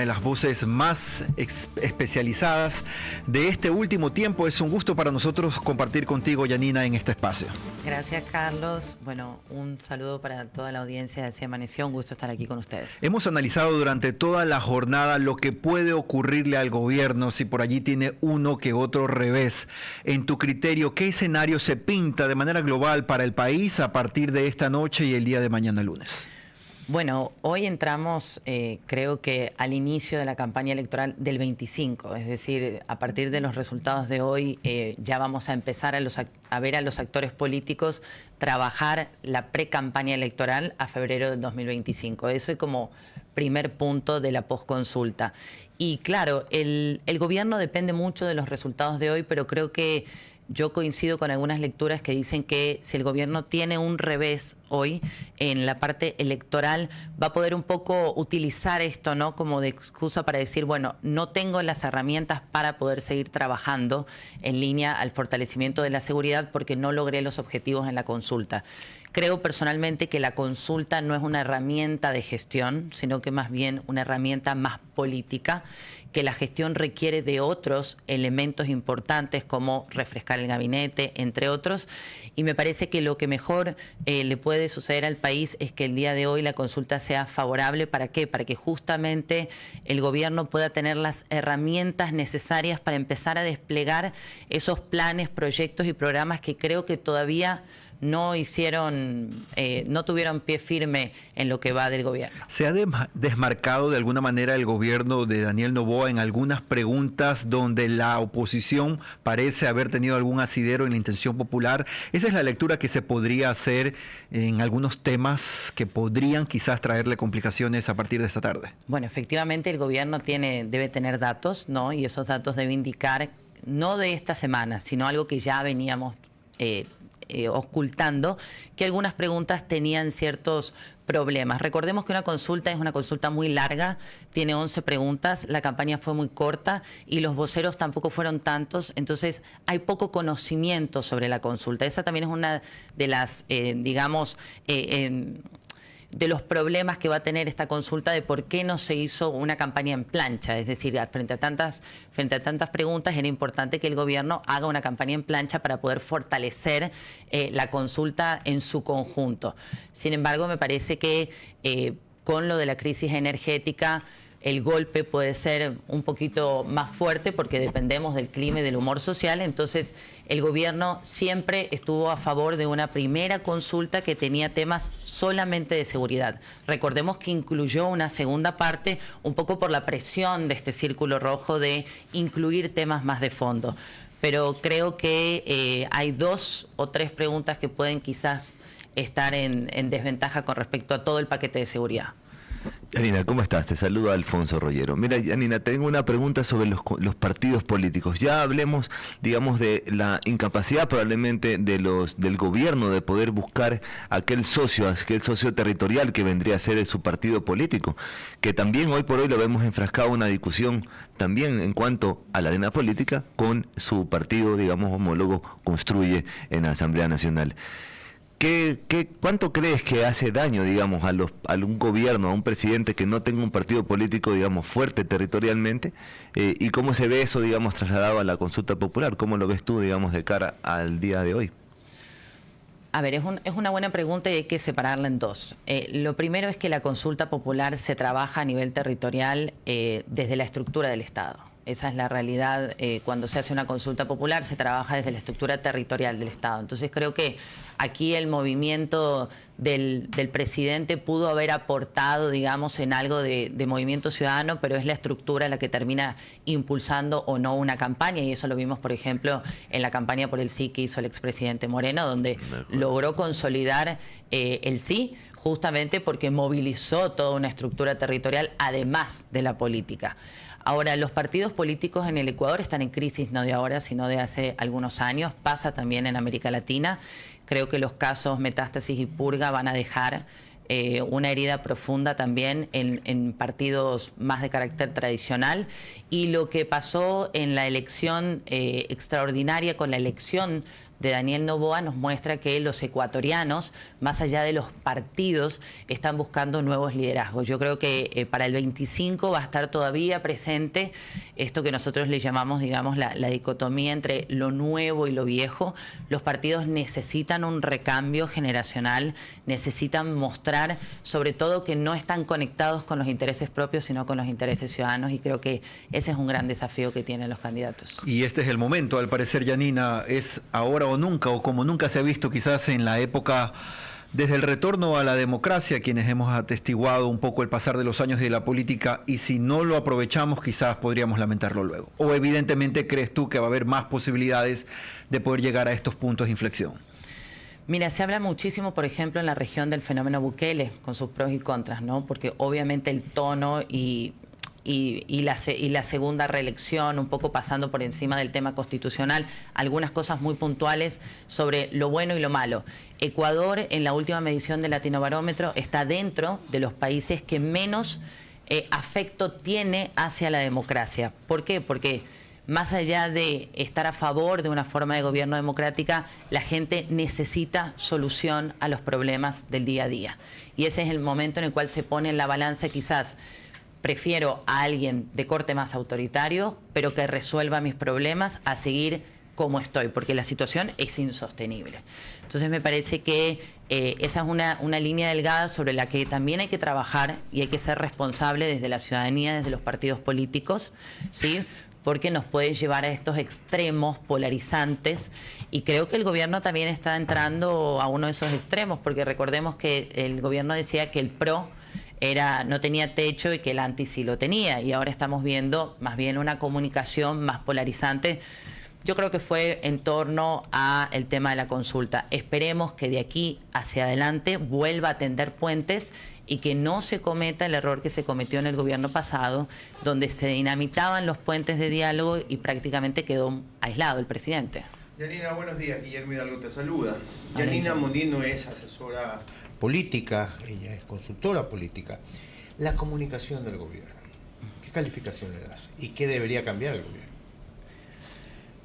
de las voces más especializadas de este último tiempo. Es un gusto para nosotros compartir contigo, Yanina, en este espacio. Gracias, Carlos. Bueno, un saludo para toda la audiencia de Así Amaneció. Un gusto estar aquí con ustedes. Hemos analizado durante toda la jornada lo que puede ocurrirle al gobierno si por allí tiene uno que otro revés. En tu criterio, ¿qué escenario se pinta de manera global para el país a partir de esta noche y el día de mañana lunes? Bueno, hoy entramos, creo que al inicio de la campaña electoral del 25, es decir, a partir de los resultados de hoy ya vamos a empezar a ver a los actores políticos trabajar la pre-campaña electoral a febrero del 2025. Eso es como primer punto de la posconsulta. Y claro, el gobierno depende mucho de los resultados de hoy, pero creo que yo coincido con algunas lecturas que dicen que si el gobierno tiene un revés hoy en la parte electoral, va a poder un poco utilizar esto, ¿no?, como de excusa para decir, bueno, no tengo las herramientas para poder seguir trabajando en línea al fortalecimiento de la seguridad porque no logré los objetivos en la consulta. Creo personalmente que la consulta no es una herramienta de gestión, sino que más bien una herramienta más política, que la gestión requiere de otros elementos importantes como refrescar el gabinete, entre otros, y me parece que lo que mejor le puede suceder al país es que el día de hoy la consulta sea favorable. ¿Para qué? Para que justamente el gobierno pueda tener las herramientas necesarias para empezar a desplegar esos planes, proyectos y programas que creo que todavía no tuvieron pie firme en lo que va del gobierno. ¿Se ha desmarcado de alguna manera el gobierno de Daniel Noboa en algunas preguntas donde la oposición parece haber tenido algún asidero en la intención popular? Esa es la lectura que se podría hacer en algunos temas que podrían quizás traerle complicaciones a partir de esta tarde. Bueno, efectivamente el gobierno debe tener datos, ¿no? Y esos datos deben indicar, no de esta semana, sino algo que ya veníamos ocultando, que algunas preguntas tenían ciertos problemas. Recordemos que una consulta es una consulta muy larga, tiene 11 preguntas, la campaña fue muy corta y los voceros tampoco fueron tantos, entonces hay poco conocimiento sobre la consulta. Esa también es una de las, de los problemas que va a tener esta consulta de por qué no se hizo una campaña en plancha. Es decir, frente a tantas preguntas era importante que el gobierno haga una campaña en plancha para poder fortalecer la consulta en su conjunto. Sin embargo, me parece que con lo de la crisis energética el golpe puede ser un poquito más fuerte porque dependemos del clima y del humor social. Entonces, el gobierno siempre estuvo a favor de una primera consulta que tenía temas solamente de seguridad. Recordemos que incluyó una segunda parte un poco por la presión de este círculo rojo de incluir temas más de fondo. Pero creo que hay 2 o 3 preguntas que pueden quizás estar en desventaja con respecto a todo el paquete de seguridad. Yanina, ¿cómo estás? Te saluda Alfonso Rollero. Mira, Yanina, tengo una pregunta sobre los partidos políticos. Ya hablemos, digamos, de la incapacidad probablemente del gobierno de poder buscar aquel socio territorial que vendría a ser su partido político, que también hoy por hoy lo vemos enfrascado en una discusión también en cuanto a la arena política con su partido, digamos, homólogo Construye en la Asamblea Nacional. ¿Cuánto crees que hace daño, digamos, a un gobierno, a un presidente que no tenga un partido político, digamos, fuerte territorialmente? ¿Y cómo se ve eso, digamos, trasladado a la consulta popular? ¿Cómo lo ves tú, digamos, de cara al día de hoy? A ver, es una buena pregunta y hay que separarla en 2. Lo primero es que la consulta popular se trabaja a nivel territorial desde la estructura del Estado. Esa es la realidad. Cuando se hace una consulta popular se trabaja desde la estructura territorial del Estado. Entonces creo que aquí el movimiento del presidente pudo haber aportado, digamos, en algo de movimiento ciudadano, pero es la estructura la que termina impulsando o no una campaña, y eso lo vimos, por ejemplo, en la campaña por el sí que hizo el expresidente Moreno, donde logró consolidar el sí, justamente porque movilizó toda una estructura territorial además de la política. Ahora, los partidos políticos en el Ecuador están en crisis no de ahora, sino de hace algunos años. Pasa también en América Latina. Creo que los casos Metástasis y Purga van a dejar una herida profunda también en partidos más de carácter tradicional. Y lo que pasó en la elección extraordinaria con la elección de Daniel Noboa nos muestra que los ecuatorianos, más allá de los partidos, están buscando nuevos liderazgos. Yo creo que para el 25 va a estar todavía presente esto que nosotros le llamamos, digamos, la dicotomía entre lo nuevo y lo viejo. Los partidos necesitan un recambio generacional, necesitan mostrar sobre todo que no están conectados con los intereses propios, sino con los intereses ciudadanos, y creo que ese es un gran desafío que tienen los candidatos. Y este es el momento, al parecer, Yanina, es ahora o nunca, o como nunca se ha visto quizás en la época desde el retorno a la democracia, quienes hemos atestiguado un poco el pasar de los años de la política, y si no lo aprovechamos quizás podríamos lamentarlo luego. O evidentemente crees tú que va a haber más posibilidades de poder llegar a estos puntos de inflexión. Mira, se habla muchísimo, por ejemplo, en la región del fenómeno Bukele, con sus pros y contras, ¿no? Porque obviamente el tono y la segunda reelección, un poco pasando por encima del tema constitucional, algunas cosas muy puntuales sobre lo bueno y lo malo. Ecuador, en la última medición del Latinobarómetro, está dentro de los países que menos afecto tiene hacia la democracia. ¿Por qué? Porque más allá de estar a favor de una forma de gobierno democrática, la gente necesita solución a los problemas del día a día. Y ese es el momento en el cual se pone en la balanza, quizás prefiero a alguien de corte más autoritario, pero que resuelva mis problemas, a seguir como estoy, porque la situación es insostenible. Entonces me parece que esa es una línea delgada sobre la que también hay que trabajar y hay que ser responsable desde la ciudadanía, desde los partidos políticos, ¿sí? Porque nos puede llevar a estos extremos polarizantes, y creo que el gobierno también está entrando a uno de esos extremos, porque recordemos que el gobierno decía que el PRO no tenía techo y que el anti sí lo tenía, y ahora estamos viendo más bien una comunicación más polarizante. Yo creo que fue en torno al tema de la consulta. Esperemos que de aquí hacia adelante vuelva a tender puentes y que no se cometa el error que se cometió en el gobierno pasado, donde se dinamitaban los puentes de diálogo y prácticamente quedó aislado el presidente. Yanina, buenos días. Guillermo Hidalgo te saluda. Yanina Mondino es asesora política, ella es consultora política. La comunicación del gobierno, ¿qué calificación le das? ¿Y qué debería cambiar el gobierno?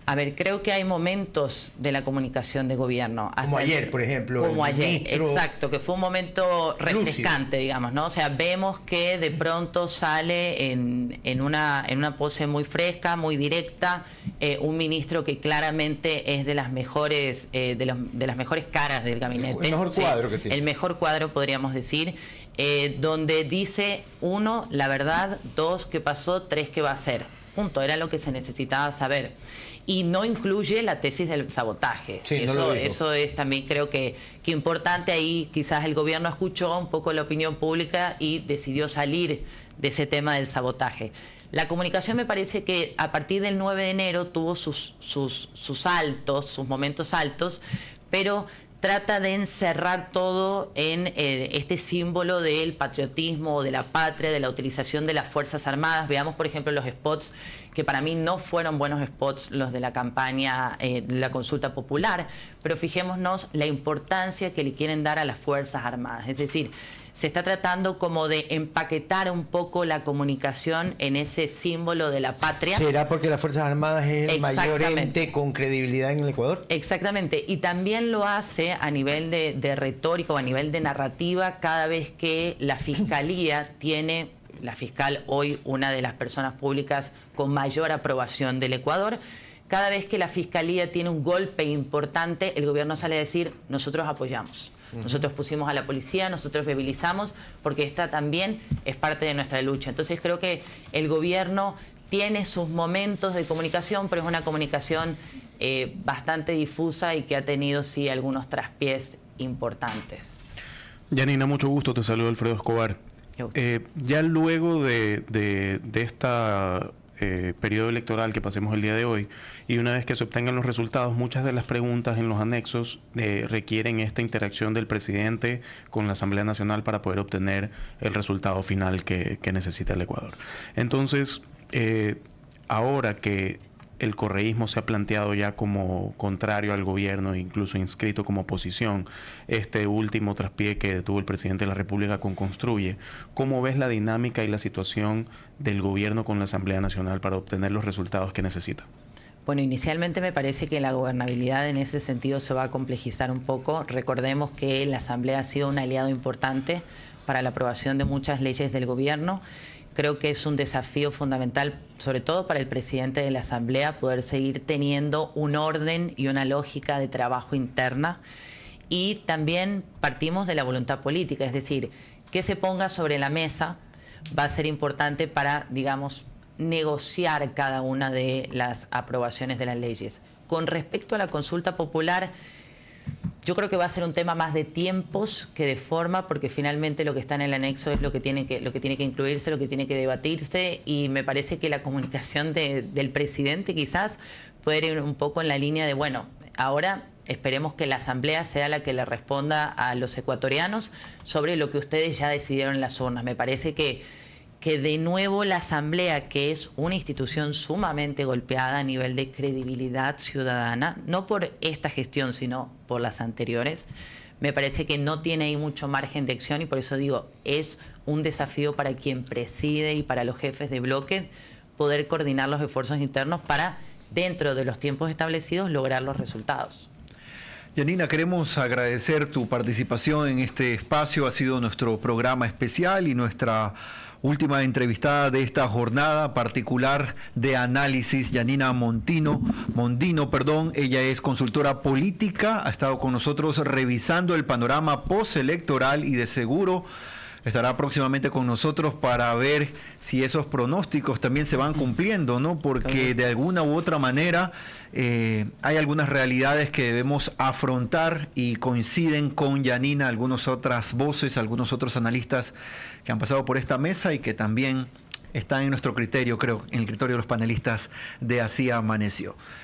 A ver, creo que hay momentos de la comunicación de gobierno. Como ayer, por ejemplo. Como ayer, exacto, que fue un momento refrescante, digamos, ¿no? O sea, vemos que de pronto sale en una pose muy fresca, muy directa, un ministro que claramente es de las mejores de las mejores caras del gabinete. El mejor cuadro que tiene. El mejor cuadro, podríamos decir, donde dice, 1, la verdad; 2, qué pasó; 3, qué va a hacer. Punto, era lo que se necesitaba saber. Y no incluye la tesis del sabotaje. Sí, eso es también, creo que importante. Ahí quizás el gobierno escuchó un poco la opinión pública y decidió salir de ese tema del sabotaje. La comunicación me parece que a partir del 9 de enero tuvo sus altos, sus momentos altos, pero trata de encerrar todo en este símbolo del patriotismo, de la patria, de la utilización de las Fuerzas Armadas. Veamos, por ejemplo, los spots, que para mí no fueron buenos spots los de la campaña, de la consulta popular, pero fijémonos la importancia que le quieren dar a las Fuerzas Armadas. Es decir, se está tratando como de empaquetar un poco la comunicación en ese símbolo de la patria. ¿Será porque las Fuerzas Armadas es el mayor ente con credibilidad en el Ecuador? Exactamente, y también lo hace a nivel de retórica o a nivel de narrativa cada vez que la Fiscalía tiene, la fiscal hoy una de las personas públicas con mayor aprobación del Ecuador, cada vez que la Fiscalía tiene un golpe importante, el gobierno sale a decir, nosotros apoyamos. Nosotros pusimos a la policía, nosotros movilizamos, porque esta también es parte de nuestra lucha. Entonces creo que el gobierno tiene sus momentos de comunicación, pero es una comunicación bastante difusa y que ha tenido, sí, algunos traspiés importantes. Yanina, mucho gusto, te saludo Alfredo Escobar. Ya luego de esta periodo electoral que pasemos el día de hoy, y una vez que se obtengan los resultados, muchas de las preguntas en los anexos requieren esta interacción del presidente con la Asamblea Nacional para poder obtener el resultado final que necesita el Ecuador. Entonces, ahora que el correísmo se ha planteado ya como contrario al gobierno, incluso inscrito como oposición, este último traspié que tuvo el presidente de la República con Construye, ¿cómo ves la dinámica y la situación del gobierno con la Asamblea Nacional para obtener los resultados que necesita? Bueno, inicialmente me parece que la gobernabilidad en ese sentido se va a complejizar un poco. Recordemos que la Asamblea ha sido un aliado importante para la aprobación de muchas leyes del gobierno. Creo que es un desafío fundamental, sobre todo para el presidente de la Asamblea, poder seguir teniendo un orden y una lógica de trabajo interna. Y también partimos de la voluntad política, es decir, que se ponga sobre la mesa va a ser importante para, digamos, negociar cada una de las aprobaciones de las leyes. Con respecto a la consulta popular, yo creo que va a ser un tema más de tiempos que de forma, porque finalmente lo que está en el anexo es lo que tiene que incluirse, lo que tiene que debatirse, y me parece que la comunicación del presidente quizás puede ir un poco en la línea de, bueno, ahora esperemos que la Asamblea sea la que le responda a los ecuatorianos sobre lo que ustedes ya decidieron en las urnas. Me parece que de nuevo la Asamblea, que es una institución sumamente golpeada a nivel de credibilidad ciudadana, no por esta gestión, sino por las anteriores, me parece que no tiene ahí mucho margen de acción, y por eso digo, es un desafío para quien preside y para los jefes de bloque poder coordinar los esfuerzos internos para, dentro de los tiempos establecidos, lograr los resultados. Yanina, queremos agradecer tu participación en este espacio. Ha sido nuestro programa especial y nuestra última entrevistada de esta jornada particular de análisis. Yanina Mondino, ella es consultora política, ha estado con nosotros revisando el panorama postelectoral y de seguro estará próximamente con nosotros para ver si esos pronósticos también se van cumpliendo, ¿no? Porque de alguna u otra manera hay algunas realidades que debemos afrontar y coinciden con Yanina algunas otras voces, algunos otros analistas que han pasado por esta mesa y que también están en nuestro criterio, creo, en el criterio de los panelistas de Así Amaneció.